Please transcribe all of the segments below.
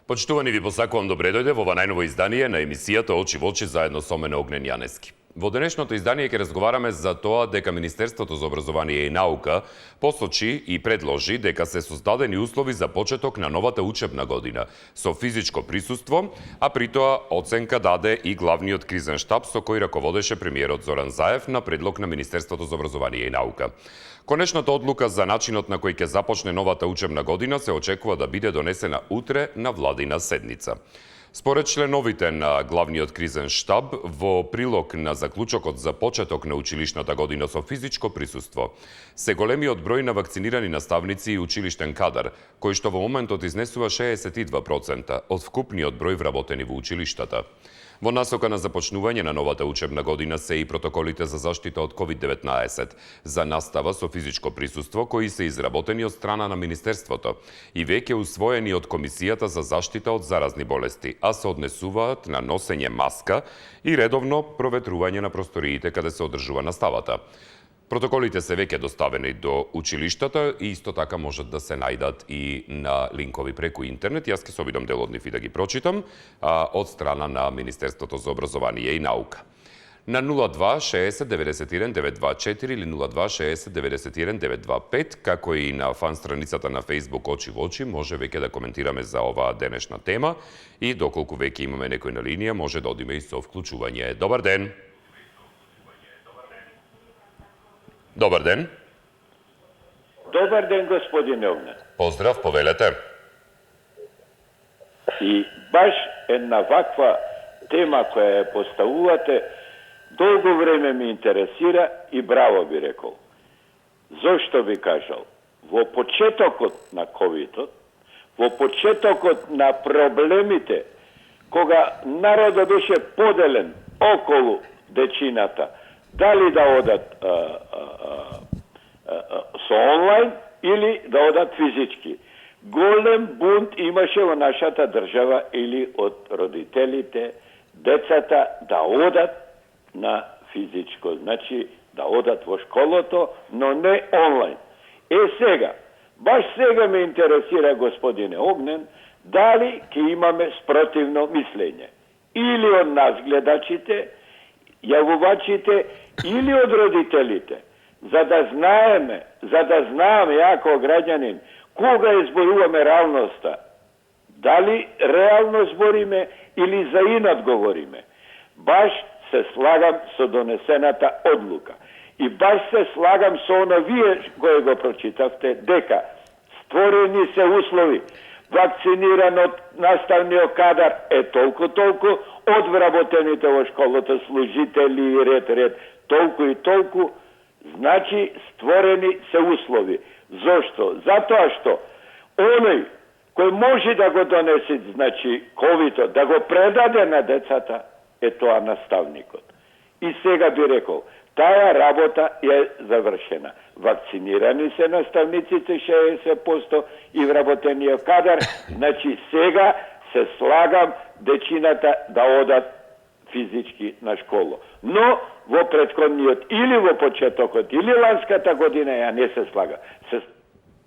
Почитувани ви посакувам добре дојде во ова најново издание на емисијата Очи во очи заедно со мене Огнен Јанески. Во денешното издание ќе разговараме за тоа дека Министерството за образование и наука посочи и предложи дека се создадени услови за почеток на новата учебна година со физичко присуство, а при тоа оценка даде и главниот кризен штаб со кој раководеше премиерот Зоран Заев на предлог на Министерството за образование и наука. Конечната одлука за начинот на кој ќе започне новата учебна година се очекува да биде донесена утре на владина седница. Според членовите на главниот кризен штаб, во прилог на заклучокот за почеток на училишната година со физичко присуство, се големиот број на вакцинирани наставници и училиштен кадар, кој што во моментот изнесува 62% од вкупниот број вработени во училиштата. Во насока на започнување на новата учебна година се и протоколите за заштита од COVID-19 за настава со физичко присуство кои се изработени од страна на Министерството и веќе усвоени од Комисијата за заштита од заразни болести, а се однесуваат на носење маска и редовно проветрување на просториите каде се одржува наставата. Протоколите се веќе доставени до училиштата и исто така можат да се најдат и на линкови преку интернет. Јас ќе се обидам дел од нив и да ги прочитам од страна на Министерството за образование и наука. На 02 60 91 924 или 02 60 91 925, како и на фан страницата на Facebook Очи во очи, може веќе да коментираме за оваа денешна тема и доколку веќе имаме некој на линија, може да одиме и со вклучување. Добар ден! Добар ден. Добар ден, господине Огнен. Поздрав, повелете. И баш една ваква тема која ја поставувате, долго време ми интересира и браво би рекол. Зошто би кажал? Во почетокот на ковидот, во почетокот на проблемите, кога народот беше поделен околу дечината, дали да одат со онлайн или да одат физички. Голем бунт имаше во нашата држава или од родителите, децата да одат на физичко, значи да одат во школото, но не онлайн. Сега, баш сега ме интересира, господине Огнен, дали ќе имаме спротивно мислење. Или од нас гледачите, јавувачите, или од родителите, за да знаеме ја како граѓанин, кога изборуваме реалноста, дали реално збориме или за инат говориме. Баш се слагам со донесената одлука. И баш се слагам со оно вие кој го прочитавте, дека створени се услови, вакциниран од наставниот кадар е толку, од вработените во школата служители и ред, толку и толку, значи створени се услови. Зошто? Затоа што оној кој може да го донесе, значи ковидот, да го предаде на децата, е тоа наставникот. И сега би рекол, таа работа е завршена. Вакцинирани се наставниците 60% и вработениот кадар, значи сега се слагам дечината да одат физички на школа. Но во претходниот или во почетокот или ланската година ја не се слага.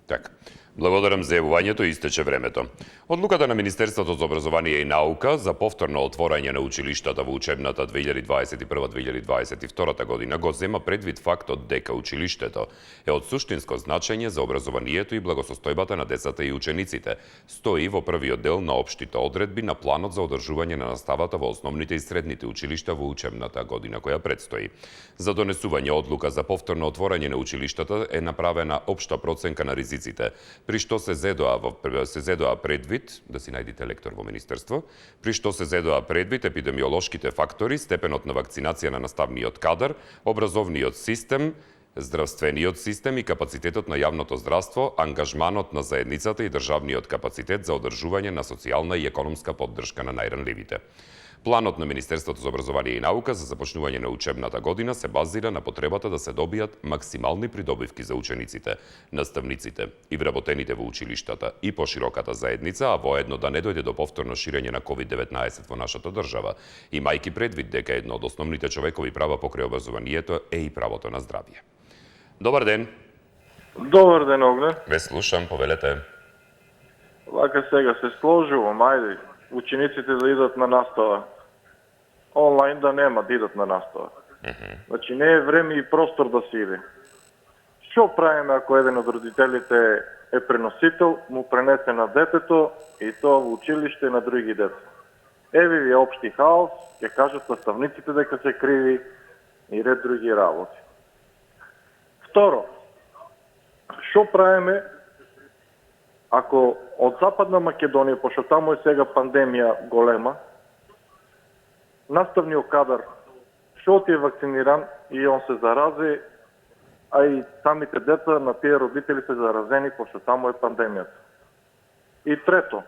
Така. Благодарам за јавувањето, истече времето. Одлуката на Министерството за образование и наука за повторно отворање на училиштата во учебната 2021-2022 година го зема предвид фактот дека училиштето е од суштинско значење за образованието и благосостојбата на децата и учениците. Стои во првиот дел на општите одредби на планот за одржување на наставата во основните и средните училишта во учебната година која предстои. За донесување одлука за повторно отворање на училиштата е направена општа проценка на ризиците, при што се зедоа предвид, да си најдите лектор во Министерство, при што се зедоа предвид епидемиолошките фактори, степенот на вакцинација на наставниот кадар, образовниот систем, здравствениот систем и капацитетот на јавното здравство, ангажманот на заедницата и државниот капацитет за одржување на социјална и економска поддршка на најранливите. Планот на Министерството за образование и наука за започнување на учебната година се базира на потребата да се добијат максимални придобивки за учениците, наставниците и вработените во училиштата и пошироката заедница, а воедно да не дојде до повторно ширење на COVID-19 во нашата држава, имајќи предвид дека едно од основните човекови права покрај образованието е и правото на здравје. Добар ден. Добар ден, Огнен. Ве слушам, повелете. Вака сега се сложувам, ајде, учениците да идат на настава. Онлайн да нема да идат на настава. Значи не е време и простор да се иде. Што правиме ако еден од родителите е преносител, му пренесе на детето и тоа во училиште на други деца? Еви ви општи хаос, ќе кажат наставниците дека се криви и ред други работи. Второ, што правиме ако од Западна Македонија, пошто таму е сега пандемија голема, наставниот кадар што ти е вакциниран и он се зарази, а и самите деца на тие родители се заразени, пошто таму е пандемијата. И трето,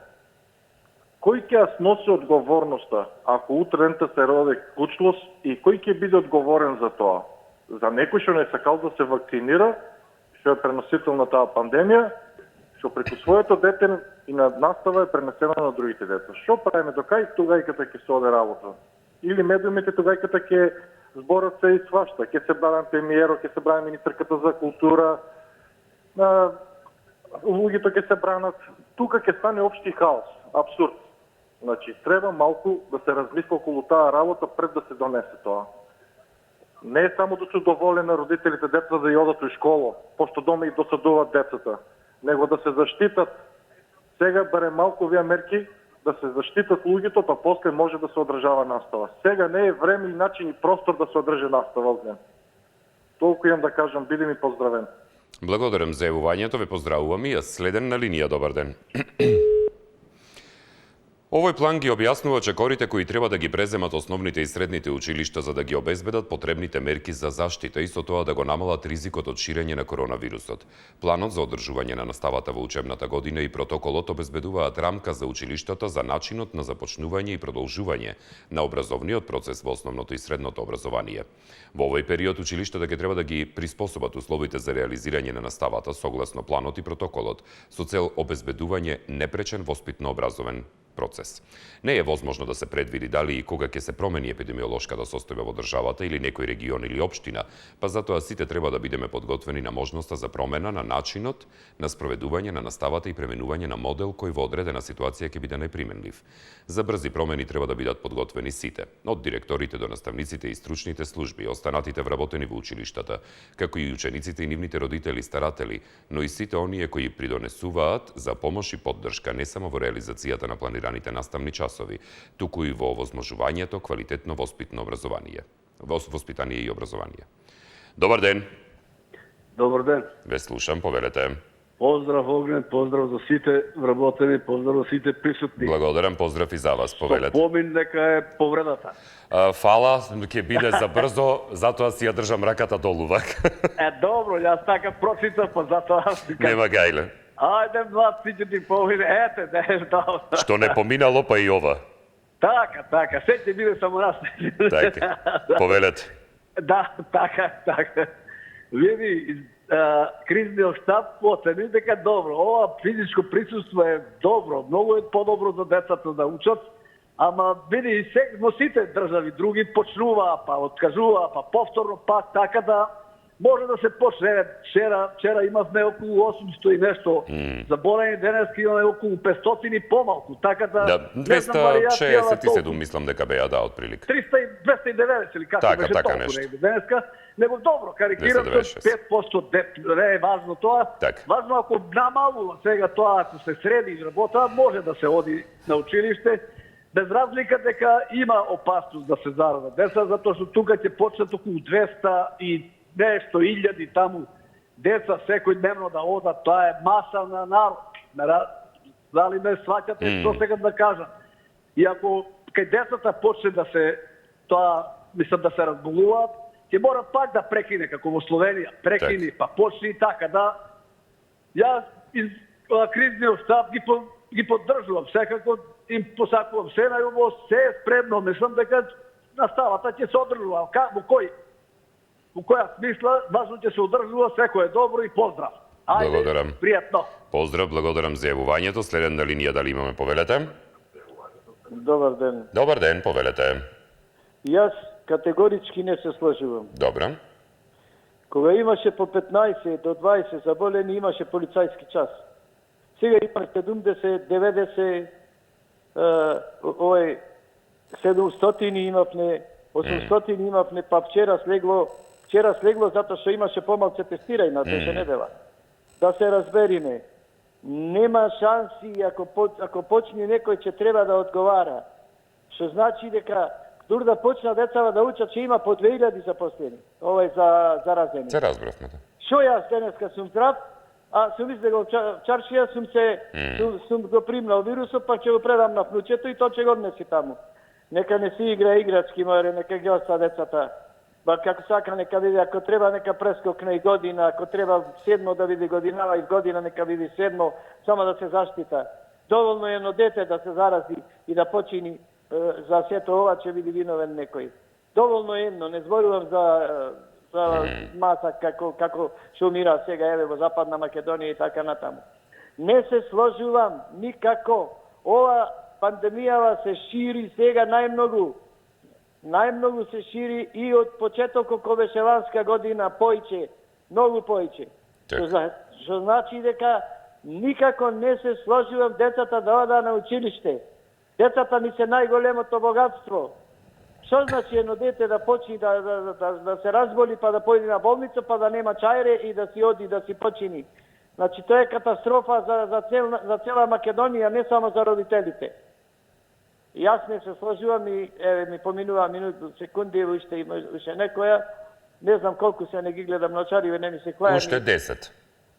кој ќе сноси одговорноста ако утрента се роди кучлост и кој ќе биде одговорен за тоа? За некој што не сакал да се вакцинира, што е преносител на таа пандемија, што преку своето дете и на настава е пренесено на другите деца. Што правиме докај тугајката ќе се оде работа? Или медиумите тугајката ќе зборат се и свашта, ќе се брани премиеро, ќе се брани министерката за култура, луѓето ќе се бранат, тука ќе стане општи хаос, абсурд. Значи, треба малку да се размисли околу таа работа пред да се донесе тоа. Не е само да се доволен на родителите деца да јодат у школа, пошто дома и досадуваат децата, него да се заштитат. Сега барем малку овие мерки да се заштитат луѓето, па после може да се одржава настава. Сега не е време и начин и простор да се одржи настава овде. Толку имам да кажам, биди ми поздравен. Благодарам за јавувањето, ве поздравувам и јас следен на линија, добар ден. Овој план ги објаснува чекорите кои треба да ги преземат основните и средните училишта за да ги обезбедат потребните мерки за заштита и со тоа да го намалат ризикот од ширење на коронавирусот. Планот за одржување на наставата во учебната година и протоколот обезбедуваат рамка за училиштата за начинот на започнување и продолжување на образовниот процес во основното и средното образование. Во овој период училиштата ќе треба да ги приспособат условите за реализирање на наставата согласно планот и протоколот со цел обезбедување непречен воспитно-образовен процес. Не е возможно да се предвиди дали и кога ќе се промени епидемиолошката состојба во државата или некој регион или општина, па затоа сите треба да бидеме подготвени на можноста за промена на начинот на спроведување на наставата и пременување на модел кој во одредена ситуација ќе биде неприменлив. За брзи промени треба да бидат подготвени сите, од директорите до наставниците и стручните служби, останатите вработени во училиштата, како и учениците и нивните родители и старатели, но и сите оние кои придонесуваат за помош и поддршка не само во реализацијата на планираните наставни часови, туку и во овозможувањето квалитетно воспитно образование. Воспитание и образование. Добар ден. Добар ден. Ве слушам, повелете. Поздрав Огнен, поздрав за сите вработени, поздрав за сите присутни. Благодарам, поздрав и за вас, повелете. Помин дека е повредата. Фала, ќе биде за брзо, затоа си ја држам раката долу вак. Добро, јас така прочитав, па затоа Нема гајле. Ајде, млад, си ќе ти помине, ете, не, добро. Што не поминало, па и ова. Така, се ќе биде само нас. Така, повелете. Да, така. Види, кризниот штаб оцени дека добро. Ова физичко присуство е добро, многу е подобро за децата да учат, ама види и во сите држави други почнуваа, па откажуваа, па повторно пак, така да може да се почне. Вчера имавме околу 800 и нешто заболени, денеска имаме околу 500 и помалку, така да... Да, 267 мислам дека беа, да, отприлика. 290 или како беше така толку нешто. негде денеска, него добро, карикирам со 5% не е важно тоа. Так. Важно ако намалува сега тоа, ако се среди работа, може да се оди на училиште, без разлика дека има опасност да се зарадат деца, затоа што тука ќе почнат околу 200 и нешто илјади таму деца секојдневно да одат, тоа е маса на народ. Дали ме сваќате што сега да кажам? И ако кај децата почне да се тоа, мислам да се разболуваат, ќе мора пак да прекине како во Словенија, прекини, па почни и така да. Јас из кризниот штаб ги поддржувам, секако им посакувам се најубаво, се е спремно, мислам дека наставата ќе се одржува. Во која смисла, важно ќе се одржува, секој е добро и поздрав. Ајде, Благодарам. пријатно. Поздрав, благодарам за јавувањето. Следен на линија дали имаме, повелете? Добар ден. Добар ден, повелете. Јас категорички не се сложувам. Добра. Кога имаше по 15 до 20 заболени, имаше полицајски час. Сега има 70, 90, овој 700 имавме, 800 имавме, па вчера слегло затоа што имаше помалце тестирање, беше недела. Да се разбериме, нема шанси ако почне некој ќе треба да одговара. Што значи дека дур да почна децава да учат, ќе има по 2000 запослени, заразени. Се разбравме, да. Што јас денеска сум здрав, а сум излегол чаршија, сум го примнал вирусот, па ќе го предам на внучето и тоа ќе го однеси таму. Нека не си игра играчки, море, нека ги оста децата. Ба како сака нека види, ако треба нека прескокне и година, ако треба 7 да види годинава и година нека види 7, само да се заштита. Доволно е едно дете да се зарази и да почини за сето ова ќе биде виновен некој. Доволно е едно, не зборувам за маса како што умира сега еве во Западна Македонија и така натаму. Не се сложувам никако. Ова пандемијава се шири сега најмногу. Најмногу се шири и од почетокот кога беше ланска година поиќе, многу поиќе. Што значи дека никако не се сложувам децата да одат на училиште. Децата ни се најголемото богатство. Што значи едно дете да почне да се разболи, па да појде на болница, па да нема чајре и да си оди да си почини. Значи тоа е катастрофа за цела Македонија, не само за родителите. Јас не се сложувам и ми поминува секунди, уште некоја, не знам колку се не ги гледам ночари, не ми се клаја. Уште 10.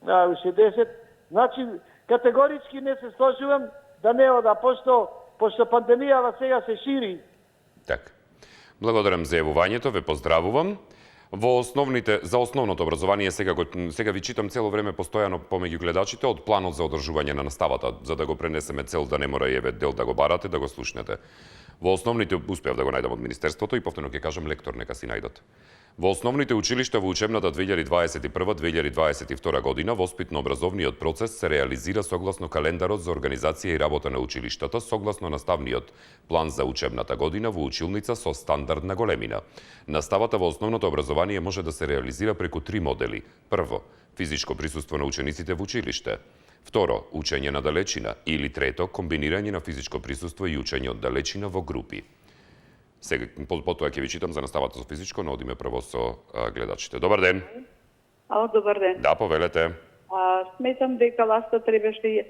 Да, уште 10. Значи, категорички не се сложувам да не ода, пошто пандемијава сега се шири. Така. Благодарам за јавувањето, ве поздравувам. За основното образование сега ви читам цело време постојано помеѓу гледачите од планот за одржување на наставата, за да го пренесеме цел да не мора и еве дел да го барате, да го слушнете. Во основните успеав да го најдам од Министерството и повторно ќе кажам лектор нека си најдат. Во основните училишта во учебната 2021-2022 година воспитно-образовниот процес се реализира согласно календарот за организација и работа на училиштата, согласно наставниот план за учебната година во училница со стандардна големина. Наставата во основното образование може да се реализира преку 3 модели. Прво, физичко присуство на учениците во училиште. Второ, учење на далечина. Или трето, комбинирање на физичко присуство и учење од далечина во групи. Сега, потоа ќе ви читам за наставата со физичко, но одиме прво со гледачите. Добар ден. Добар ден. Да, повелете. Сметам дека власта требаше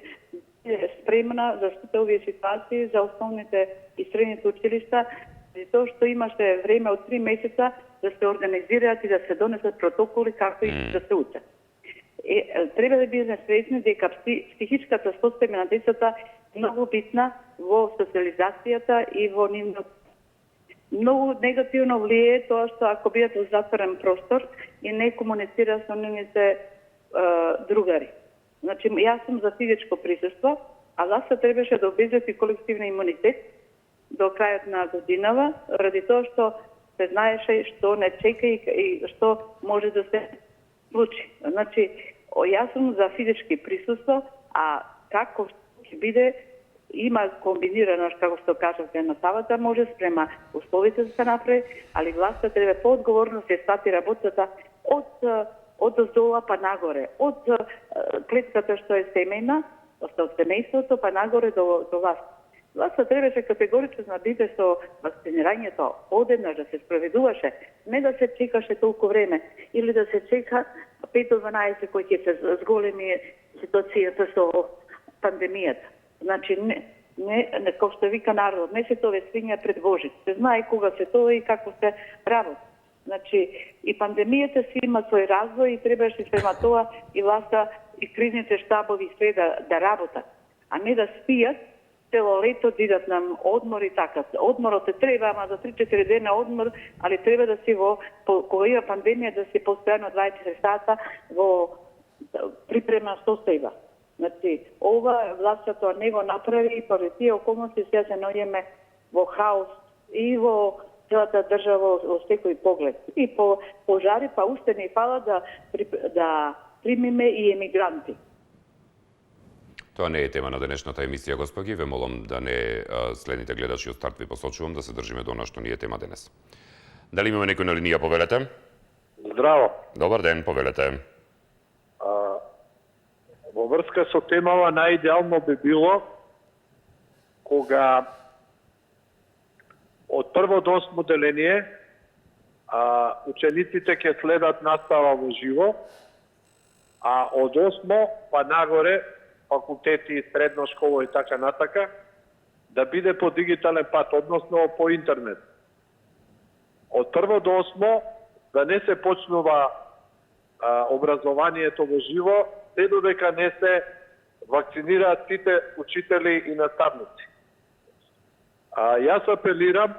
спремна за сите овие ситуации за основните и средните училишта, затоа што имаше време од 3 месеца да се организираат и да се донесат протоколи како и да се учат. Треба да бидеме свесни дека психичката состојба на децата е многу битна во социализацијата и во нивното. Многу негативно влијае тоа што ако бидат во затворен простор и не комуницира со нивните другари. Значи, јас сум за физичко присуство, а власта требаше да обезбеди колективен имунитет до крајот на годинава, ради тоа што се знаеше што не чека и што може да се случи. Значи, јас сум за физички присуство, а како ќе биде, има комбинирано, како што кажавте, наставата може спрема условите да се направи, али власта треба поодговорно се свати работата од доздола па нагоре, од клетката што е семејна, од семејството па нагоре до власт. Власта требаше категорично да биде со вакцинирањето одеднаш да се спроведуваше, не да се чекаше толку време или да се чека 5 до 12 кои ќе се зголеми ситуацијата со пандемијата. Значи, не како што вика народ, не се тоа свиња пред Божит. Се знае кога се тоа и како се работи. Значи, и пандемијата си има свој развој и требаше према тоа и власта и кризните штабови све да работат, а не да спијат цело лето, да идат нам одмор и така. Одморот е треба, ама за 3-4 дена одмор, али треба да си кога има пандемија, да си постојано 24 сата во припремна состојба. Значи, ова власта тоа не го направи и поради тие околности сега се наоѓаме во хаос и во целата држава во секој поглед. И по пожари, па уште не фала да примиме и емигранти. Тоа не е тема на денешната емисија, господи. Ве молам да не следните гледачи од старт ви посочувам да се држиме до она што ни е тема денес. Дали имаме некој на линија, повелете? Здраво. Добар ден, повелете. Во врска со темава најидеално би било кога од прво до 8 деление учениците ќе следат настава во живо, а од 8 па нагоре факултети, средно школа и така натака, да биде по дигитален пат, односно по интернет. Од прво до 8 да не се почнува образованието во живо, се додека не се вакцинираат сите учители и наставници. Јас апелирам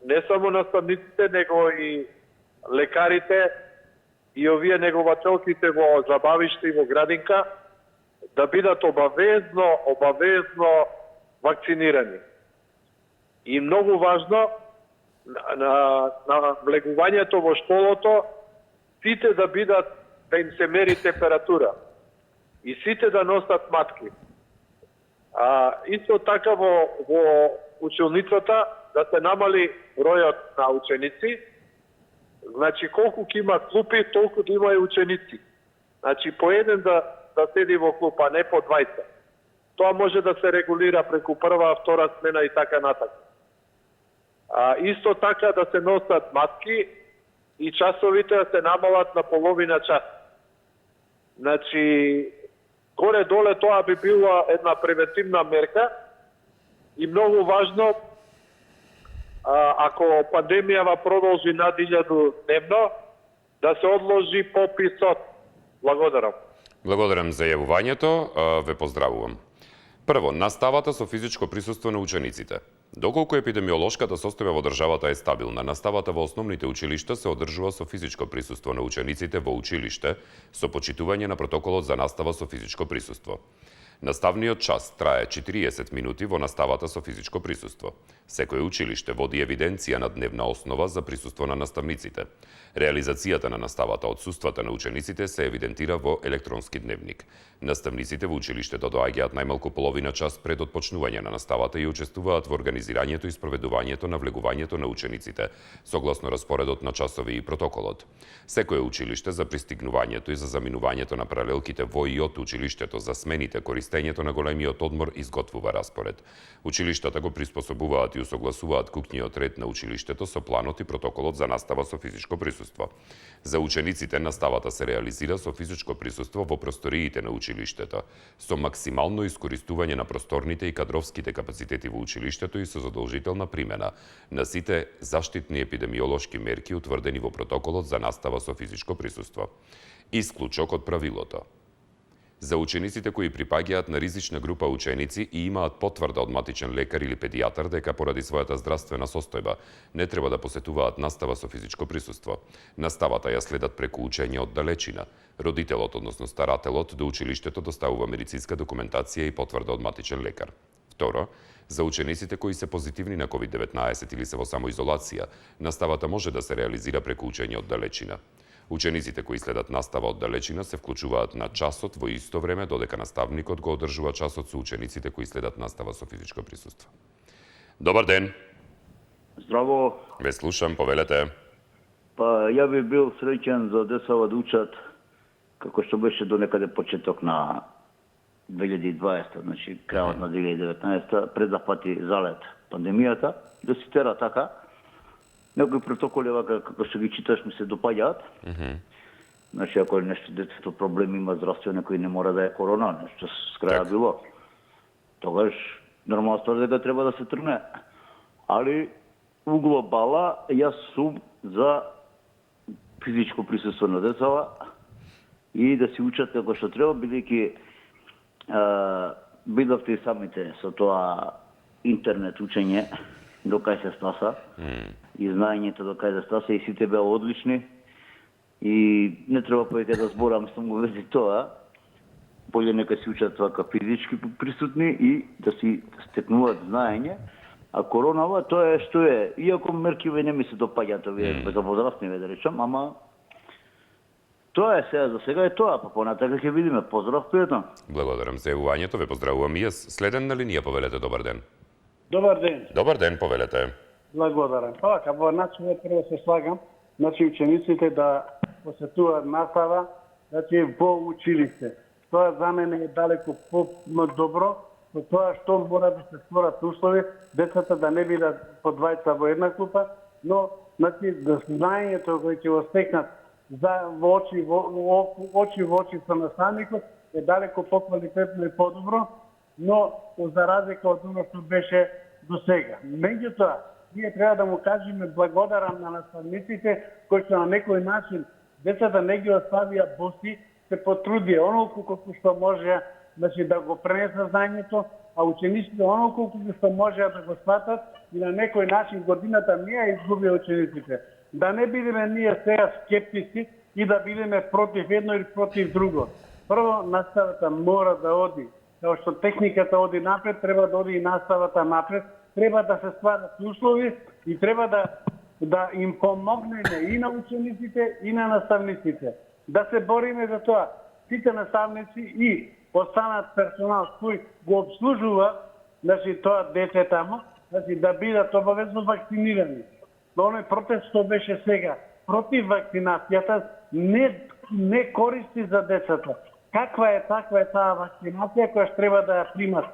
не само наставниците, него и лекарите и овие негователките во забавиште и во градинка да бидат обавезно вакцинирани. И многу важно, на влегувањето во школото, сите да им се мери температура и сите да носат матки. Исто така во училницата да се намали бројот на ученици. Значи, колку ќе има клупи, толку да има и ученици. Значи, по еден да седи во клуп, а не по 20. Тоа може да се регулира преку прва, втора смена и така натака. Исто така да се носат матки и часовите да се намалат на половина час. Значи, горе-доле тоа би била една превентивна мерка и многу важно, ако пандемијава продолжи над 1000 дневно, да се одложи пописот. Благодарам. Благодарам за јавувањето, ве поздравувам. Прво, наставата со физичко присуство на учениците. Доколку епидемиолошката состојба во државата е стабилна, наставата во основните училишта се одржува со физичко присуство на учениците во училиште со почитување на протоколот за настава со физичко присуство. Наставниот час трае 40 минути во наставата со физичко присуство. Секое училиште води евиденција на дневна основа за присуство на наставниците. Реализацијата на наставата, отсуствата на учениците се евидентира во електронски дневник. Наставниците во училиштето доаѓаат најмалку половина час пред отпочнување на наставата и учествуваат во организирањето и спроведувањето на влегувањето на учениците, согласно распоредот на часови и протоколот. Секое училиште за пристигнувањето и за заминувањето на паралелките во и од училиштето за смените, користењето на големиот одмор изготвува распоред. Училиштата го приспособуваат и усогласуваат куќниот ред на училиштето со планот и протоколот за настава со физичко присуство. За учениците наставата се реализира со физичко присуство во просториите на училиштето, со максимално искористување на просторните и кадровските капацитети во училиштето и со задолжителна примена на сите заштитни епидемиолошки мерки утврдени во протоколот за настава со физичко присуство. Исклучок од правилото. За учениците кои припаѓаат на ризична група ученици и имаат потврда од матичен лекар или педијатар дека поради својата здравствена состојба не треба да посетуваат настава со физичко присуство. Наставата ја следат преку учење од далечина. Родителот, односно старателот, до училиштето доставува медицинска документација и потврда од матичен лекар. Второ, за учениците кои се позитивни на COVID-19 или се во самоизолација, наставата може да се реализира преку учење од далечина. Учениците кои следат настава од далечина се вклучуваат на часот во исто време, додека наставникот го одржува часот со учениците кои следат настава со физичко присуство. Добар ден. Здраво. Ве слушам, повелете. Па ја би бил среќен за децава да учат како што беше до некаде почеток на 2020, значи крајот на 2019, пред да фати залет пандемијата, да се тера така. Некои протоколи како што ги читаш ми се допаѓаат. Значи ако е нешто детето проблем има здравствено, кој не мора да е корона, нешто с краја било. Тогаш нормално ствар дека треба да се тргне. Али у глобала јас сум за физичко присуство на децава и да се учат како што треба, бидејќи бидовте и самите со тоа интернет учење до кај се стаса и знаењето до кај се стаса и сите беа одлични и не треба повеќе да зборам со му вези тоа. Боле нека се учат вака физички присутни и да си стекнуваат знаење. А коронава тоа е што е. Иако меркиве не ми се допаѓаат овие за возрастни, да речам, ама тоа е сега, за сега е тоа, па понатака ќе видиме. Поздрав, пријатно. Благодарам за јавувањето, ве поздравувам и јас. Следен на линија, повелете, добар ден. Добар ден. Добар ден, повелете. Благодарам. Така, во начинот прво се слагам, значи учениците да посетуваат настава, значи во училиште. Тоа за мене е далеко по-добро, но тоа што мора да се створат услови, децата да не бидат по двајца во една клупа, но значи да знаењето кој ќе го стекнат во очи со наставникот е далеко поквалитетно и подобро, но за разлика од оно што беше до сега. Меѓутоа, ние треба да му кажеме благодарам на наставниците кои што на некој начин децата не ги оставија боси, се потрудија онолку колку што може, значи да го пренесат знаењето, а учениците онолку колку што може да го сватат и на некој начин годината не ја изгубија учениците. Да не бидеме ние сега скептици и да бидеме против едно или против друго. Прво, наставата мора да оди. Као што техниката оди напред, треба да оди и наставата напред. Треба да се стварат услови и треба да им помогнеме и на учениците и на наставниците. Да се бориме за тоа. Сите наставници и останат персонал кој го обслужува, значи тоа дете тамо, значи да бидат обавезно вакцинирани. Но оној протест што беше сега против вакцинацијата не користи за децата. Каква е таа вакцинација која што треба да ја примат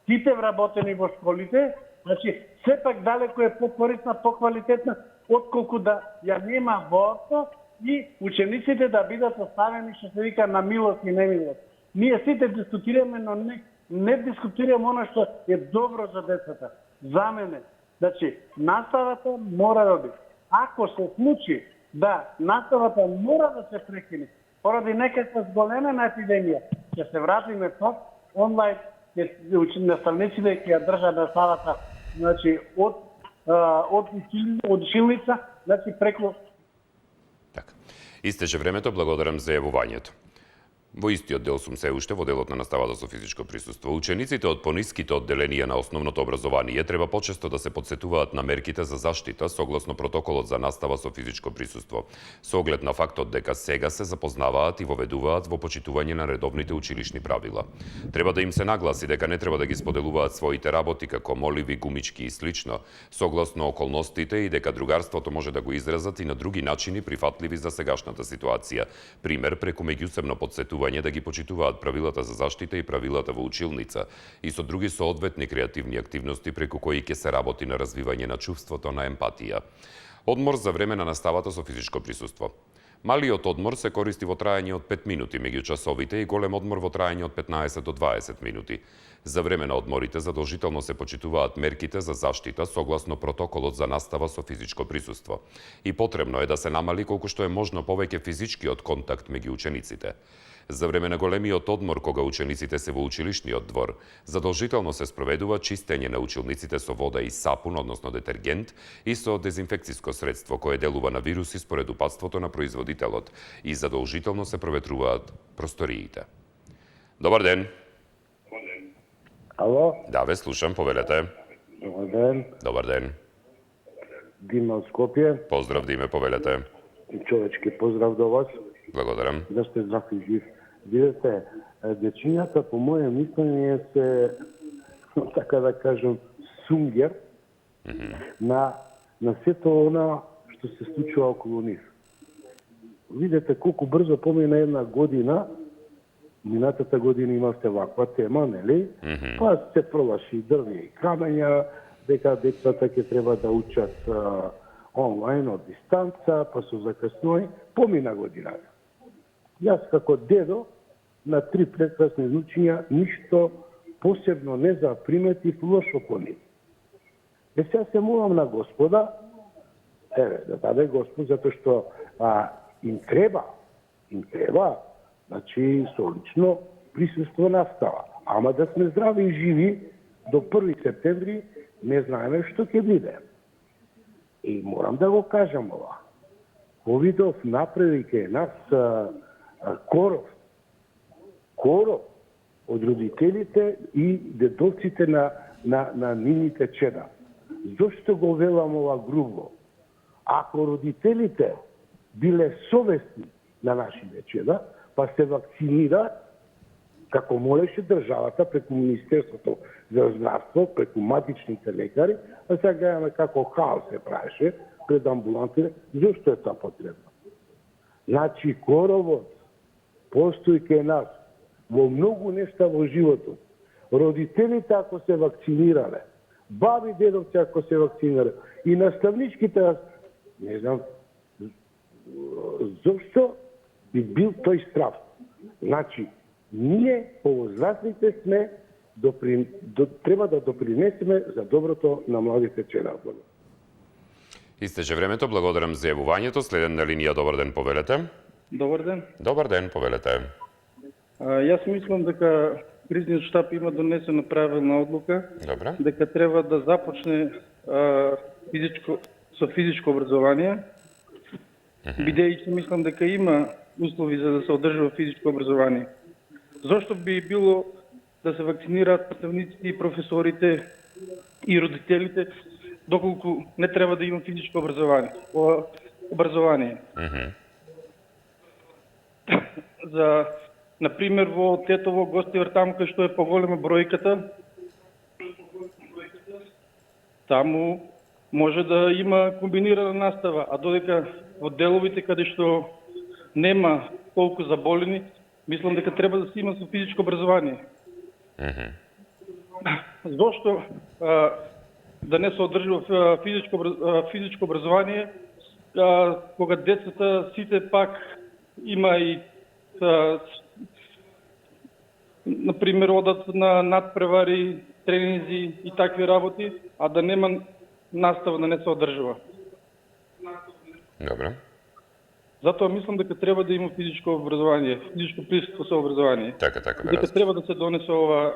сите вработени во школите, значи сепак далеко е покорисна, поквалитетна, отколку да ја нема воопшто и учениците да бидат оставени, што се вика, на милост и немилост. Ние сите дискутираме, но не дискутираме оно што е добро за децата. За мене, значи, наставата мора да биде. Ако се случи да наставата мора да се прекине, поради некаква зголемена епидемија, ќе се вратиме пак онлайн, наставниците ќе ја држат наставата, значи, од училница, значи преку. Така. Истече времето, благодарам за јавувањето. Во истиот дел сум се уште во делот на наставата со физичко присуство. Учениците од пониските одделенија на основното образование треба почесто да се подсетуваат на мерките за заштита согласно протоколот за настава со физичко присуство, со оглед на фактот дека сега се запознаваат и воведуваат во почитување на редовните училишни правила. Треба да им се нагласи дека не треба да ги споделуваат своите работи како моливи, гумички и слично, согласно околностите и дека другарството може да го изразат и на други начини прифатливи за сегашната ситуација. Пример, преку меѓусебно подсетување да ги почитуваат правилата за заштита и правилата во училница и со други соодветни креативни активности преку кои ќе се работи на развивање на чувството на емпатија. Одмор за време на наставата со физичко присуство. Малиот одмор се користи во траење од 5 минути меѓу часовите и голем одмор во траење од 15 до 20 минути. За време на одморите задолжително се почитуваат мерките за заштита согласно протоколот за настава со физичко присуство. И потребно е да се намали колку што е можно повеќе физичкиот контакт меѓу учениците. За време на големиот одмор, кога учениците се во училишниот двор, задолжително се спроведува чистење на училниците со вода и сапун, односно детергент, и со дезинфекциско средство кое делува на вируси според упатството на производителот и задолжително се проветруваат просториите. Добар ден. Ало? Да, ве слушам, повелете. Добар ден. Добар ден. Дима од Скопје. Поздрав, Диме, повелете. Човечки поздрав до вас. Благодарам. Да сте здрав и жив. Видете, дечињата, по моје мислење, се, така да кажем, сунгер на сето она што се случува околу нив. Видете колку брзо помина една година, минатата година имавте ваква тема, нели? Па се пролаши дрвја и камења, дека децата ќе треба да учат онлайн од дистанца, па со закъснување, помина годината. Јас како дедо на 3 прекрасни внучиња ништо посебно не заприметив лошо по нив. Сега се молам на Господа, да даде Господ, затоа што им треба, значи со лично присуство настава. Ама да сме здрави и живи, до 1 септември не знаеме што ќе биде. И морам да го кажам ова. Ковидов направи кај нас коров од родителите и дедовците на нивните чеда. Зошто го велам ова грубо? Ако родителите биле совестни на нашите чеда, па се вакцинира, како молеше државата преку Министерството за здравство, преку матичните лекари, а сега гледаме како хаос се правеше пред амбулантите, зошто е тоа потребно? Значи, коровот постои кај нас во многу нешта во животот. Родителите ако се вакцинирале, баби, дедовци ако се вакцинирале и наставничките, не знам зошто би бил тој страв. Значи, ние, повозрастните сме, треба да допринесеме за доброто на младите черапи. Истече времето, благодарам за јавувањето. Следен на линија, добар ден, повелете. Добар ден. Добар ден, повелете. Јас мислам дека кризниот штаб има донесена правилна одлука, Добре. дека треба да започне со физичко образование, бидејќи мислам дека има услови за да се одржува физичко образование. Зошто би било да се вакцинираат наставниците и професорите и родителите, доколку не треба да има физичко образование. За, например, во Тетово, Гостивар, таму кај што е поголема бројката, таму може да има комбинирана настава, а додека во деловите каде што нема колку заболени, мислам дека треба да се има со физичко образование. Зошто да не се одржува физичко образование, кога децата сите пак има и например одат на надпревари, тренинзи и такви работи, а да нема настава, да не се одржува. Добре. Затоа мислам дека треба да има физичко образование, физичко присуство со образование. Така, дека треба да се донесе ова.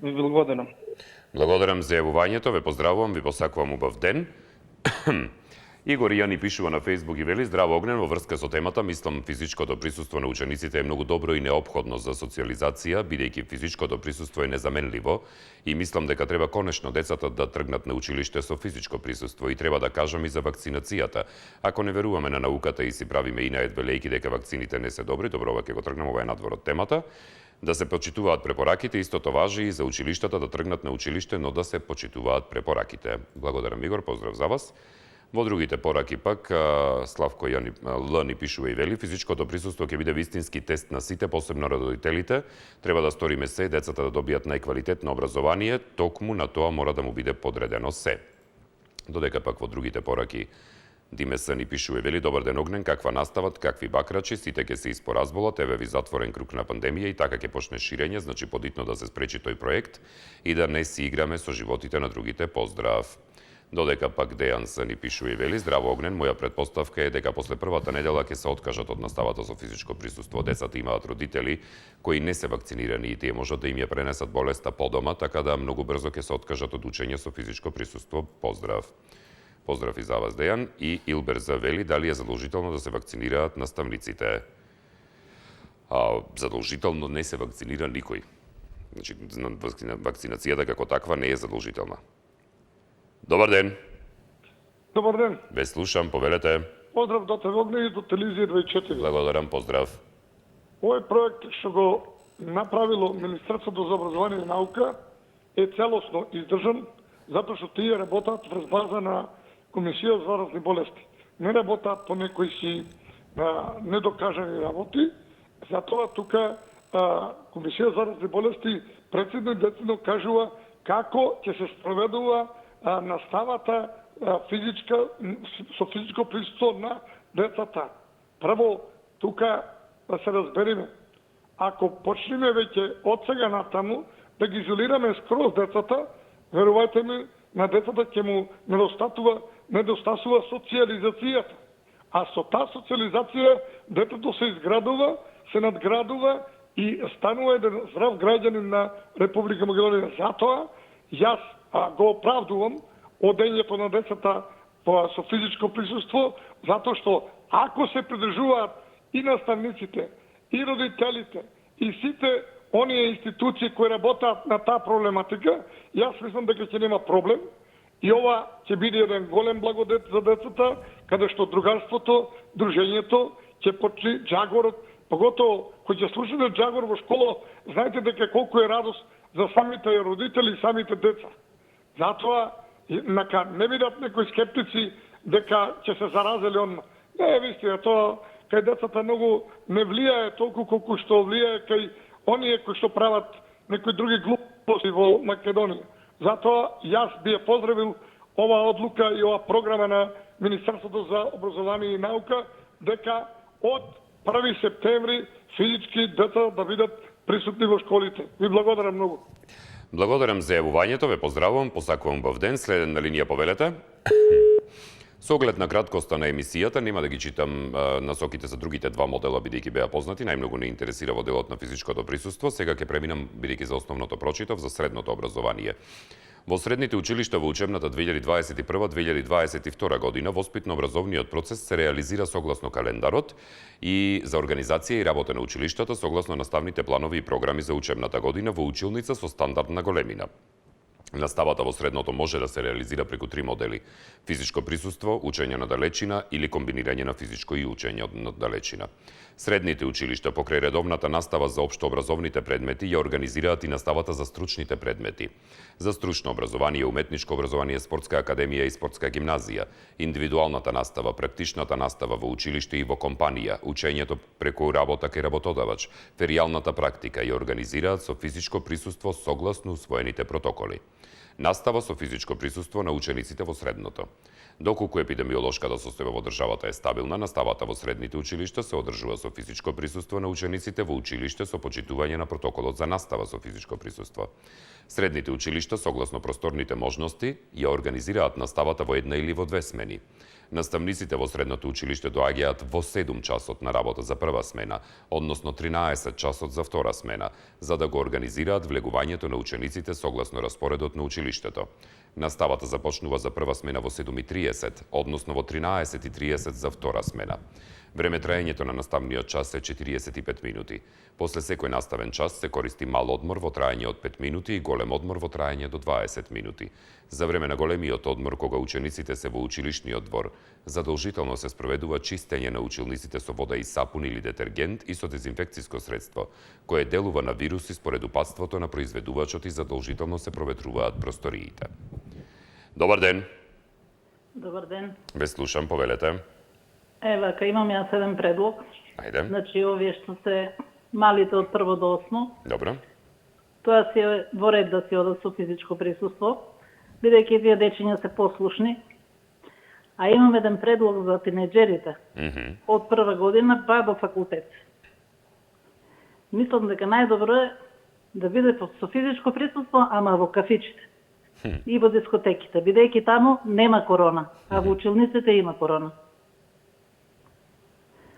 Ви благодарам. Благодарам за јавувањето, ве поздравувам, ви посакувам убав ден. Игор Јани пишува на Facebook и вели: здраво Огнен, во врска со темата, мислам физичкото присуство на учениците е многу добро и неопходно за социјализација, бидејќи физичкото присуство е незаменливо и мислам дека треба конечно децата да тргнат на училиште со физичко присуство и треба да кажам и за вакцинацијата. Ако не веруваме на науката и си правиме инает велејки дека вакцините не се добри, добро, ова ќе го тргнем, ова е надвор од темата. Да се почитуваат препораките, истото важи и за училиштата да тргнат на училиште, но да се почитуваат препораките. Благодарам, Игор, поздрав за вас. Во другите пораки пак, Славко Јани Л ни пишува и вели: физичкото присуство ќе биде вистински тест на сите, посебно родителите. Треба да сториме се децата да добијат најквалитетно образование, токму на тоа мора да му биде подредено се. Додека пак во другите пораки Димеса ни пишува и вели: добар ден Огнен, каква настават, какви бакрачи, сите ќе се испоразболат, еве ви затворен круг на пандемија и така ќе почне ширење, значи подитно да се спречи тој проект и да не си играме со животите на другите. Поздрав. Додека пак Дејан се ни пишува и вели: здраво Огнен, моја предпоставка е дека после првата недела ќе се откажат од наставата со физичко присуство. Децата имаат родители кои не се вакцинирани и тие можат да им ја пренесат болеста по дома, така да многу брзо ќе се откажат од учење со физичко присуство. Поздрав. Поздрав и за вас, Дејан. И Илбер завели: дали е задолжително да се вакцинираат наставниците? Задолжително не се вакцинира никој. Значи, вакцинацијата како таква не е задолжителна. Добар ден. Добар ден. Ве слушам, повелете. Поздрав до Огне и до Телевизија 24. Благодарам, поздрав. Овој проект што го направило Министерството за образование и наука е целосно издржан, затоа што тие работат врз база на Комисија за заразни болести. Не работат по некои си недокажани работи, затоа тука Комисија за заразни болести прецизно и децидно кажува како ќе се спроведува наставата со физичко присуство на децата. Прво, тука да се разбериме, ако почнеме веќе од сега натаму да ги изолираме скроз децата, верувајте ми, на децата ќе му недостасува социјализацијата. А со таа социјализација детето се изградува, се надградува и станува еден здрав граѓанин на Република Македонија. Затоа јас го оправдувам одењето на децата со физичко присуство, затоа што ако се придржуваат и наставниците, и родителите, и сите оние институции кои работат на таа проблематика, јас мислам дека ќе нема проблем и ова ќе биде еден голем благодет за децата, каде што другарството, дружењето ќе почне джагорот, поготово кој ќе слушате джагор во школа, знаете дека колку е радост за самите родители и самите деца. Затоа, нека не бидат некои скептици дека ќе се заразели он. Не, вистина, тоа кај децата многу не влијае толку колку што влијае кај оние кои што прават некои други глупости во Македонија. Затоа јас би ја поздравил ова одлука и ова програма на Министерството за образование и наука, дека од 1 септември физички деца да бидат присутни во школите. Ви благодарам многу. Благодарам за јавувањето, ве поздравувам, посакувам убав ден. Следен на линија повелете. Со оглед на краткоста на емисијата, нема да ги читам насоките за другите два модела, бидејќи беа познати, најмногу не интересира во делот на физичкото присуство. Сега ќе преминам, бидејќи за основното прочитав, за средното образование. Во средните училишта во учебната 2021-2022 година воспитно-образовниот процес се реализира согласно календарот и за организација и работа на училиштата согласно наставните планови и програми за учебната година во училница со стандардна големина. Наставата во средното може да се реализира преку три модели: физичко присуство, учење на далечина или комбинирање на физичко и учење на далечина. Средните училишта покрај редовната настава за општообразовните предмети ја организираат и наставата за стручните предмети. За стручно образование, уметничко образование, спортска академија и спортска гимназија, индивидуалната настава, практичната настава во училиште и во компанија, учењето преку работа кај работодавач, феријалната практика ја организираат со физичко присуство согласно усвоените протоколи. Настава со физичко присуство на учениците во средното. Доколку епидемиолошката состојба во државата е стабилна, наставата во средните училишта се одржува со физичко присуство на учениците во училиште со почитување на протоколот за настава со физичко присуство. Средните училишта, согласно просторните можности, ја организираат наставата во една или во две смени. Наставниците во средното училиште доаѓаат во 7 часот на работа за прва смена, односно 13 часот за втора смена, за да го организираат влегувањето на учениците согласно распоредот на училиштето. Наставата започнува за прва смена во 7:30, односно во 13:30 за втора смена. Време траењето на наставниот час е 45 минути. После секој наставен час се користи мал одмор во траење од 5 минути и голем одмор во траење до 20 минути. За време на големиот одмор, кога учениците се во училишниот двор, задолжително се спроведува чистење на училниците со вода и сапун или детергент и со дезинфекциско средство, кое делува на вируси според упатството на произведувачот и задолжително се проветруваат просториите. Добар ден. Добар ден. Ве слушам, повелете. Ева, имам јас еден предлог. Ајде. Значи, овие што се малите од 1 до 8, Добро. тоа си е во ред да си одат со физичко присуство, бидејќи тие дечиња се послушни. А имам еден предлог за тинеџерите. Од прва година па до факултет. Мислам дека најдобро е да биде со физичко присуство, ама во кафичите и во дискотеките, бидејќи таму нема корона, а во училниците има корона.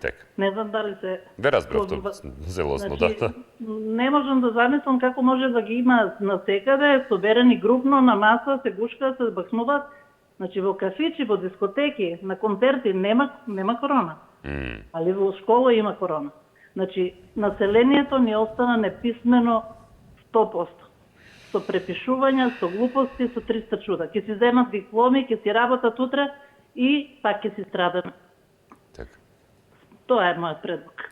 Тек. Не знам дали се... Ве разбравте, зелосно, значи, да. Не можам да замислам како може да ги има насекаде, соберени групно, на маса, се гушкаат, се бахнуваат. Значи, во кафичи, во дискотеки, на концерти нема корона. Али во школа има корона. Значи, населението ни остана неписмено 100%. Со препишувања, со глупости, со 300 чуда. Ке си земат дипломи, ке си работат утре и пак ке си страдаме. Тоа е мојот предлог.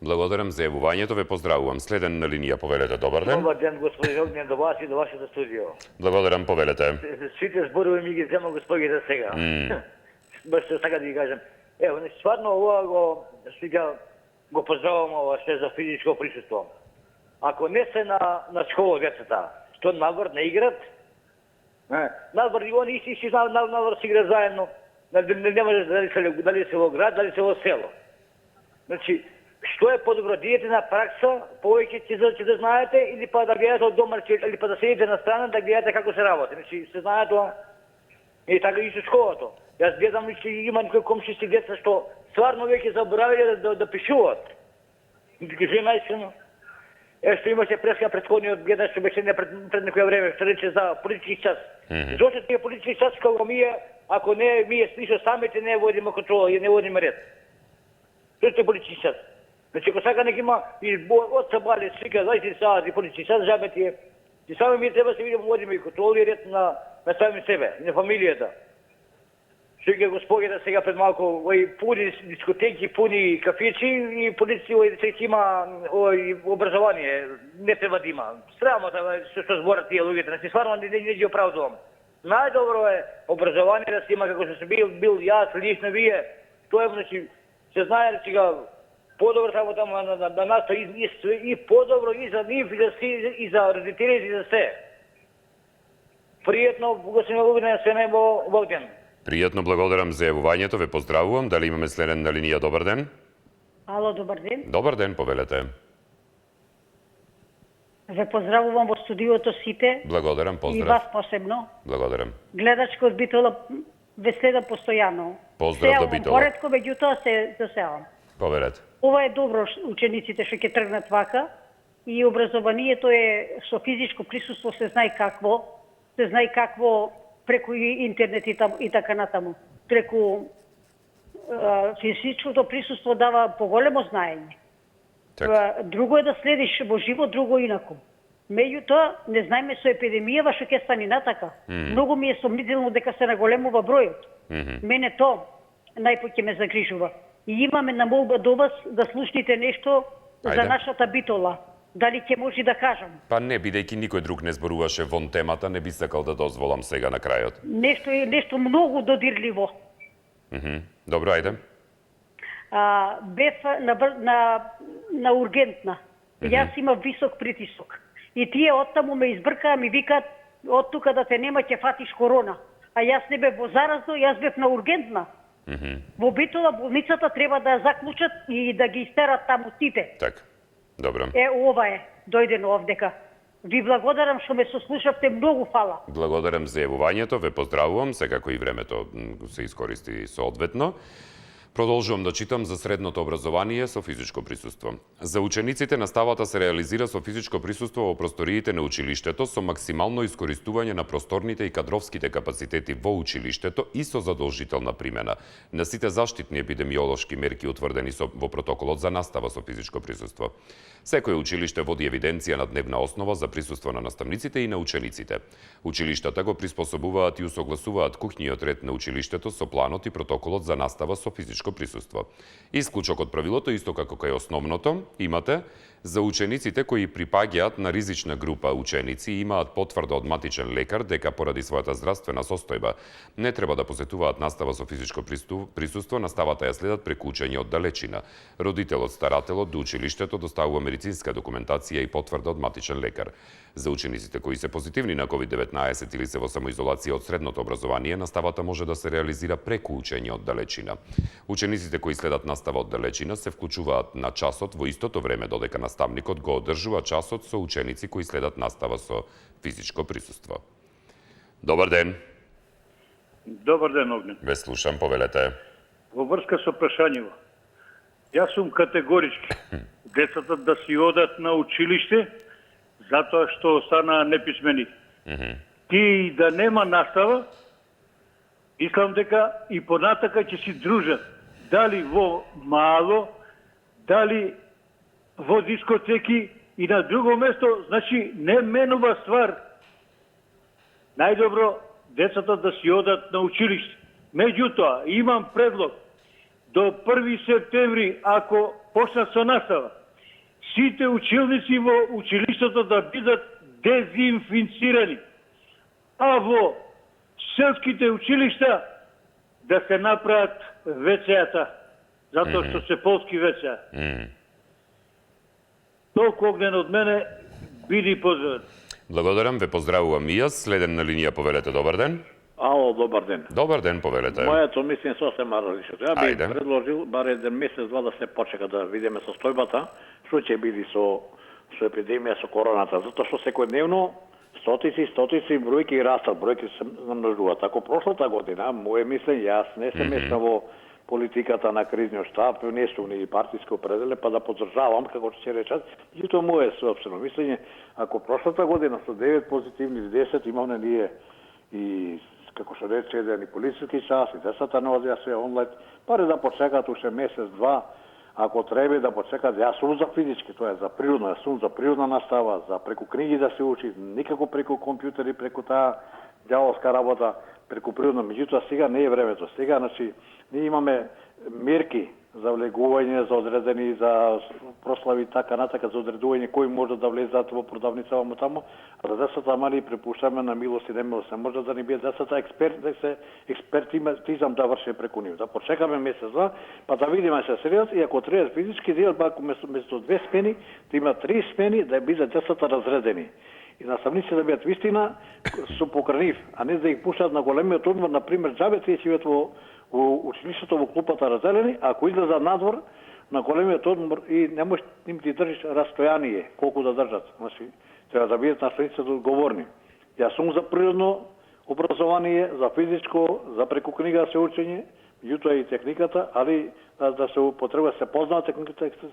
Благодарам за јавувањето, ве поздравувам. Следен на линија, повелете, добар ден. Добар ден, господин Огнен, до вас и до вашето студио. Благодарам, повелете. Сите зборови ми ги земал господите сега. Баш што сака да ги кажем. Ево, стварно ова го поздравувам ова се за физичко присуство. Ако не се на школа децата, што надвор не играт, надвор и они си надвор си играт заедно. Не може дали се во град, дали се во село. Значи, што е подобро, диете на пракса, повеќе ќе да знаете, или па да гледате од дома, или па да седите на страна да гледате како се работи. Значи, се знае тоа. И така и со школото. Јас гледам, че има некои комшиски деца што стварно веќе заборавиле да пишуваат. Ги жена искрено. Што имаше преска претходниот гледач што беше пред некоја време, што рече за политички час. Зошто тие политички час кога ако не ние слишо самите не водиме контрола и не водиме ред. Тоа е политички час. Значи, ако сака нека има и од сабале, свика 20 сати политички час, жабе тие. И само ми треба се видиме, водиме и контрола и ред на сами себе, и на фамилијата. Свика господите сега пред малко, пуни дискотеки, пуни кафичи и полиција ќе има образование. Не треба да има. Срамота што зборат тие луѓето, значи стварно не ги оправдувам. Најдобро е образование да се има како што се бил јас, лично вие. Тоа е, значи, се знае сега подобро само таму на нас и подобро и за нив и за родителите и за се. Пријатно, господин Огнен, се не во ден. Пријатно, благодарам за јавувањето, ве поздравувам. Дали имаме следен на линија? Добар ден. Ало, добар ден. Добар ден, повелете. Ве поздравувам во студиото сите. Благодарам, поздрав. И вас посебно. Благодарам. Гледачко од Битола ве следам постојано. Поздрав до Битола. Поредко, меѓутоа се засеам. Повелете. Ова е добро учениците што ќе тргнат вака и образованието е со физичко присуство се знае какво преку интернет и така натаму. Преку физичкото присуство дава поголемо знаење. Друго е да следиш во живо, друго инаку. Меѓутоа, не знаеме со епидемијава што ќе стане натака. Многу ми е сомнително дека се наголемува бројот. Мене тоа најпоќе ме загрижува. И имаме на молба до вас да слушнете нешто за нашата Битола. Дали ќе може да кажам? Па не, бидејќи никој друг не зборуваше вон темата, не би сакал да дозволам сега на крајот. Нешто многу додирливо. Добро, ајде. Бев на ургентна. Јас имам висок притисок. И тие оттаму ме избркаа, ми викаат од тука да те нема ќе фатиш корона. А јас не бев во заразно, јас бев на ургентна. Во Битола болницата треба да ја заклучат и да ги истерат таму сите. Така. Добро. Ова е, дојдено овдека. Ви благодарам што ме сослушавте, многу фала. Благодарам за јавувањето, ве поздравувам, секако и времето се искористи соодветно. Продолжувам да читам за средното образование со физичко присуство. За учениците наставата се реализира со физичко присуство во просториите на училиштето со максимално искористување на просторните и кадровските капацитети во училиштето и со задолжителна примена на сите заштитни епидемиолошки мерки утврдени во протоколот за настава со физичко присуство. Секој училиште води евиденција на дневна основа за присуство на наставниците и на учениците. Училиштата го приспособуваат и усогласуваат кухниот ред на училиштето со планот и протоколот за настава со физичко присуство. Исклучок од правилото, исто како кај основното, имате за учениците кои припаѓаат на ризична група ученици и имаат потврда од матичен лекар дека поради својата здравствена состојба не треба да посетуваат настава со физичко присуство, наставата ја следат преку учење од далечина. Родителот, старателот до училиштето доставува медицинска документација и потврда од матичен лекар. За учениците кои се позитивни на COVID-19 или се во самоизолација од средното образование, наставата може да се реализира преку учење од далечина. Учениците кои следат настава од далечина се вклучуваат на часот во истото време додека наставникот го одржува часот со ученици кои следат настава со физичко присуство. Добар ден. Добар ден, Огнен. Ве слушам, повелете. Во врска со прашањево. Јас сум категорички. Децата да си одат на училиште затоа што остана неписмени. Ти да нема настава, мислам дека и понатака ќе си дружат. Дали во мало, дали во дискотеки и на друго место, значи не менува ствар. Најдобро децата да си одат на училиште. Меѓутоа, имам предлог. До 1 септември, ако почнат со настава, сите училници во училиштето да бидат дезинфицирани, а во селските училишта да се направат WC-ата, затоа што се полски WC-а. Толку, Огнен, од мене, биди поздравен. Благодарам, ве поздравувам и јас. Следен на линија, повелете, добар ден. Ало, добар ден. Добар ден, повелете. Моето мислење сосема различно. Ја би предложил бар еден месец-два да се почека да видиме состојбата, што ќе биде со епидемија, со короната, затоа што секојдневно стотици бројки растат, бројки се намножуваат. Ако прошлата година, моје мислење, јас не се мешам во политиката на кризниот штаб, не сум ни партиски определен, па да поддржавам, како ќе речат, и тоа мое собствено мислење, ако прошлата година со 9 позитивни, 10 имаме ние и како што рече еден и полициски час, и децата не одеа се онлайн, пари да почекат уште месец-два, ако треба да почекат, јас сум за физички, тоа е за природно, јас сум за природна настава, за преку книги да се учи, никако преку компјутери, преку таа ѓаволска работа, преку природно, меѓутоа сега не е времето. Сега, значи, ние имаме мерки за влегување, за одредени, за прослави така натака, за одредување кои може да влезат во продавница ваму таму, а за децата мали препуштаме на милост и немилост. Не може да ни биде децата експертизам да врши преку нив. Да почекаме месец-два, па да видиме се сериозно и ако треба физички дел, ако место 2 смени, да има 3 смени, да биде децата разредени. И наставници да бидат вистина со покранив, а не да их пуштат на големиот одмор, например, џабе тие ќе бидат во училиштето во клупата разделени, а ако излезат надвор на големиот одмор и не можеш им ти држиш растојание, колку да држат. Значи, треба да бидат наставниците одговорни. Јас сум за природно образование, за физичко, за преку книга се учење, меѓутоа и техниката, али да се употреба, се познава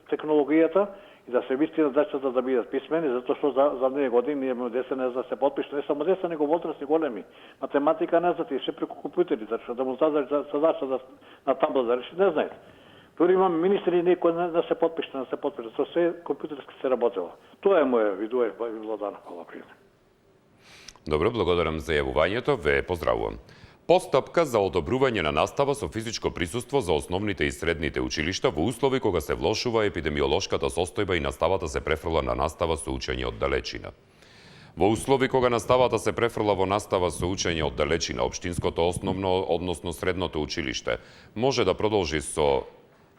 технологијата и да се вистина децата да бидат писмени, затоа што за 2 години имаме деца не за да се подпишат, не само деца, него возрастни големи. Математика не знаат и се преку компјутери, зашто да му зададеш задача на табла да реши, не знаат. Тури имам министри некој да се подпишат, да се подпишат, со се компјутерски се работело. Тоа е моја видуе, Владана, хвала пријатно. Добро, благодарам за јавувањето, ве поздравувам. Постапка за одобрување на настава со физичко присуство за основните и средните училишта во услови кога се влошува епидемиолошката состојба и наставата се префрла на настава со учење од далечина. Во услови кога наставата се префрла во настава со учење од далечина, општинското основно, односно средното училиште, може да продолжи со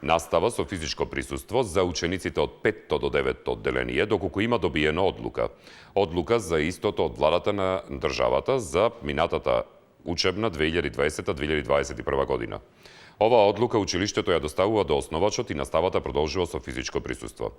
настава со физичко присуство за учениците од 5 до 9 одделение, доколку има добиена одлука. Одлука за истото од владата на државата за минатата учебна 2020-2021 година. Оваа одлука училиштето ја доставува до основачот и наставата продолжува со физичко присуство.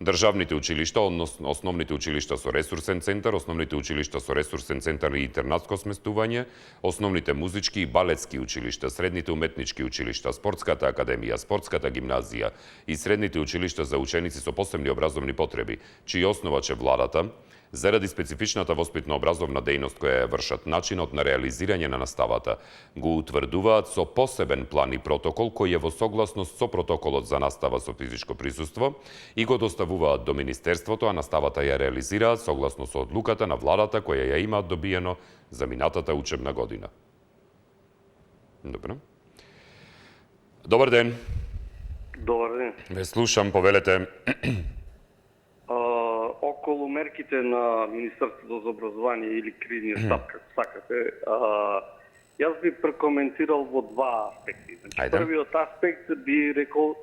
Државните училишта, односно основните училишта со ресурсен центар, основните училишта со ресурсен центар и интернатско сместување, основните музички и балетски училишта, средните уметнички училишта, спортската академија, спортската гимназија и средните училишта за ученици со посебни образовни потреби, чиј основач е владата, заради специфичната воспитно-образовна дејност која ја вршат, начинот на реализирање на наставата го утврдуваат со посебен план и протокол кој е во согласност со протоколот за настава со физичко присуство и го доставуваат до Министерството, а наставата ја реализираат согласно со одлуката на владата која ја имаат добиено за минатата учебна година. Добро. Добар ден. Добар ден. Ве слушам, повелете. Околу мерките на Министерството за образование или кривниот стап, како сакате, јас би прекоментирал во два аспекти. Значи, првиот аспект би рекол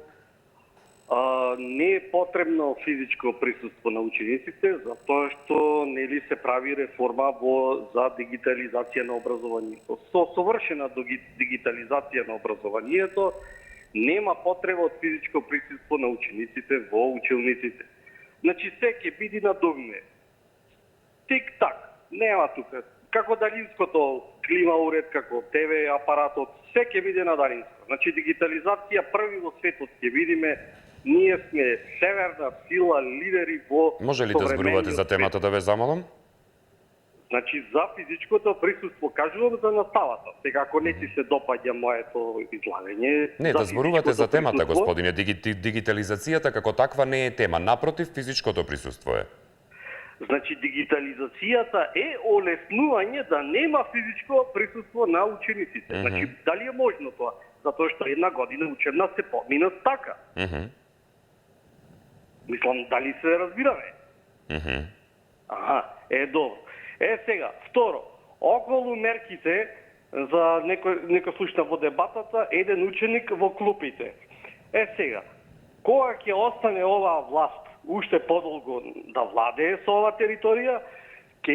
не е потребно физичко присуство на учениците, затоа што нели се прави реформа за дигитализација на образованието. Со совршена дигитализација на образованието нема потреба од физичко присуство на учениците во училниците. Значи, се ќе биде на догме. Тик-так, нема тука. Како далинското клима уред, како ТВ апаратот, се ќе биде на далинско. Значи, дигитализација први во светот ќе видиме. Ние сме северна сила, лидери во Може ли да зборувате за темата, да ве замолам? Значи, за физичкото присуство, кажувам за наставата. Сега, ако не ти се допаѓа моето излагање... Не, да зборувате за темата, господине. Дигитализацијата како таква не е тема. Напротив, физичкото присуство е. Значи, дигитализацијата е олеснување да нема физичко присуство на учениците. Значи, дали е можно тоа? Затоа што една година учебна се помина така. Мислам, дали се разбираме? Добро. Сега, второ, околу мерките, за некој слушна во дебатата, еден ученик во клупите. Сега, кога ќе остане оваа власт уште подолго да владее со оваа територија,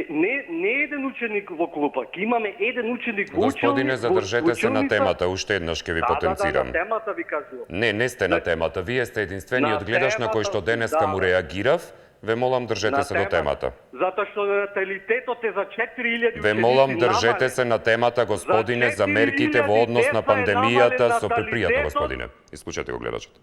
не еден ученик во клупа, ќе имаме еден ученик во училница. Господине, задржете се на темата, уште еднаш ќе ви потенцирам. На темата ви кажувам. Не сте на темата. Вие сте единствениот гледаш на кој што денеска му реагирав. Ве молам, држете се до темата. Затоа што наталитетот е за 4000 ученици. Ве молам, држете се на темата, господине, за мерките во однос на пандемијата со припријатно, господине. Исклучете го гледачот.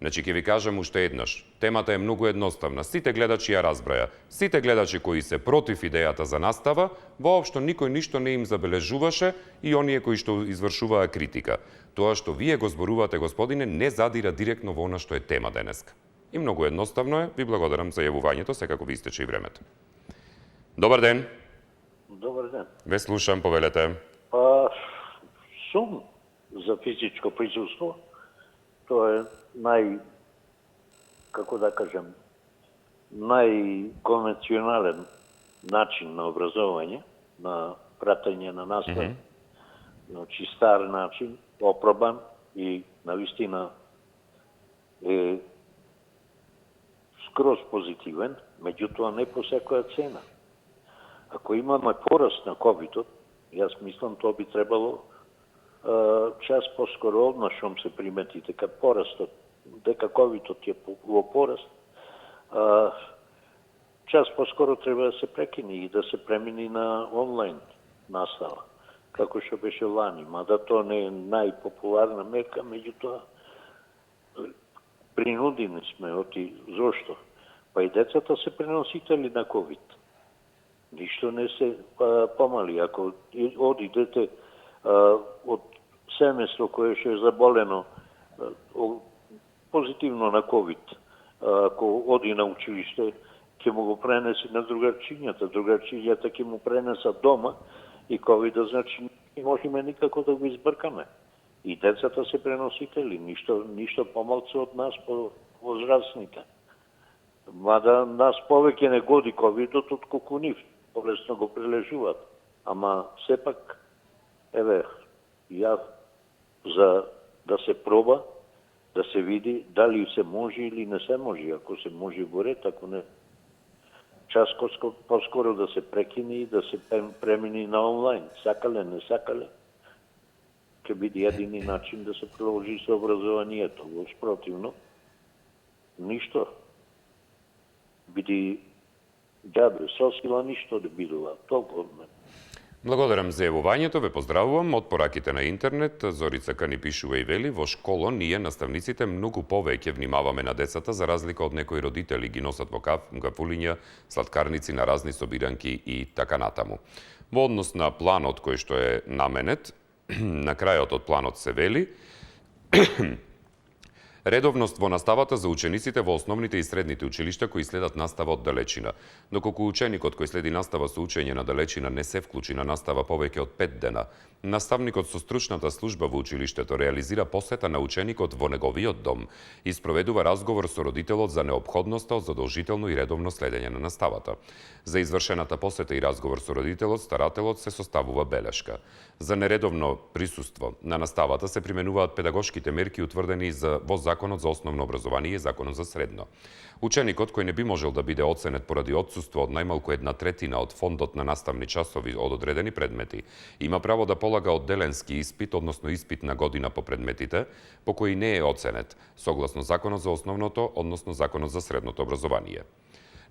Значи, ќе ви кажам уште еднаш. Темата е многу едноставна. Сите гледачи ја разбраја. Сите гледачи кои се против идејата за настава, воопшто никој ништо не им забележуваше и оние кои што извршуваа критика. Тоа што вие го зборувате, господине, не задира директно во она што е тема денеска. И многу едноставно е. Ви благодарам за јавувањето, секако ви истече и времето. Добар ден. Добар ден. Ве слушам, повелете. Сум за физичко присуство, тоа е како да кажем, најконвенционален начин на образование, на пратење на настава. Значи, стар начин, опробан и навистина е скроз позитивен, меѓутоа не по секоја цена. Ако имаме пораст на ковидот, јас мислам тоа би требало час поскоро однашом се примети дека порастот, дека ковидот е во пораст, час поскоро треба да се прекини и да се премини на онлайн настава, како што беше лани. Мада тоа не е најпопуларна мерка, меѓутоа принудени сме зошто? Па и децата се преносители на ковид. Ништо не се помали. Ако оди дете од семејство кое што е заболено позитивно на ковид, ако оди на училиште, ќе му го пренеси на другарчињата. Другарчињата ќе му пренесат дома и ковида, значи не можеме никако да го избркаме. И децата се преносители, ништо помалце од нас по возрастните. Мада нас повеќе не годи ковидот отколку нив. Полесно го прележуваат. Ама сепак, еве, ја за да се проба, да се види дали се може или не се може. Ако се може во ред, ако не, час поскоро да се прекини и да се премини на онлайн. Сакале, не сакале, ќе биде едини начин да се продолжи со образованието. Во спротивно, ништо. Биде џабе, со сила ништо да бидува. Толку од мене. Благодарам за јавувањето, ве поздравувам. Од пораките на интернет, Зорица Кани пишува и вели, во школо ние, наставниците, многу повеќе внимаваме на децата, за разлика од некои родители ги носат во кафулиња, сладкарници на разни собиранки и така натаму. Во однос на планот кој што е наменет, на крајот од планот се вели редовност во наставата за учениците во основните и средните училишта кои следат настава од далечина. Доколку ученикот кој следи настава со учење на далечина не се вклучи на настава повеќе од 5 дена, наставникот со стручната служба во училиштето реализира посета на ученикот во неговиот дом и спроведува разговор со родителот за неопходноста од задолжително и редовно следење на наставата. За извршената посета и разговор со родителот, старателот се составува белешка. За нередовно присуство на наставата се применуваат педагошките мерки утврдени во Законот за основно образование и Законот за средно. Ученикот кој не би можел да биде оценет поради отсуство од најмалку 1/3 од фондот на наставни часови од одредени предмети, има право да полага одделенски испит, односно испит на година по предметите, по кои не е оценет, согласно Законот за основното, односно Законот за средното образование.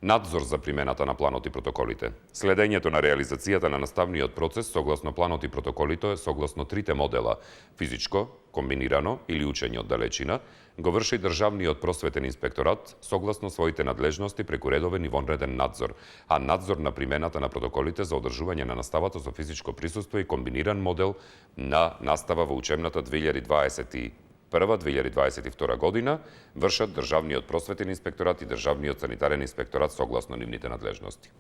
Надзор за примената на планот и протоколите. Следењето на реализацијата на наставниот процес согласно планот и протоколите, согласно трите модела физичко, комбинирано или учење од далечина, го врши Државниот просветен инспекторат согласно своите надлежности преку редовен и вонреден надзор, а надзор на примената на протоколите за одржување на наставата со физичко присуство и комбиниран модел на настава во учебната 2021-2022 година вршат Државниот просветен инспекторат и Државниот санитарен инспекторат согласно нивните надлежности.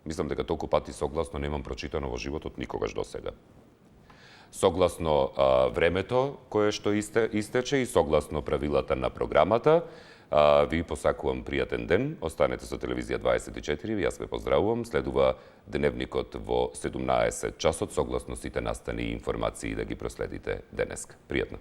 Мислам дека толку пати согласно немам прочитано во животот никогаш досега. Согласно времето кое што истече и согласно правилата на програмата, ви посакувам пријатен ден. Останете со Телевизија 24, јас ве поздравувам. Следува дневникот во 17 часот, согласно сите настани и информации да ги проследите денеска. Пријатно.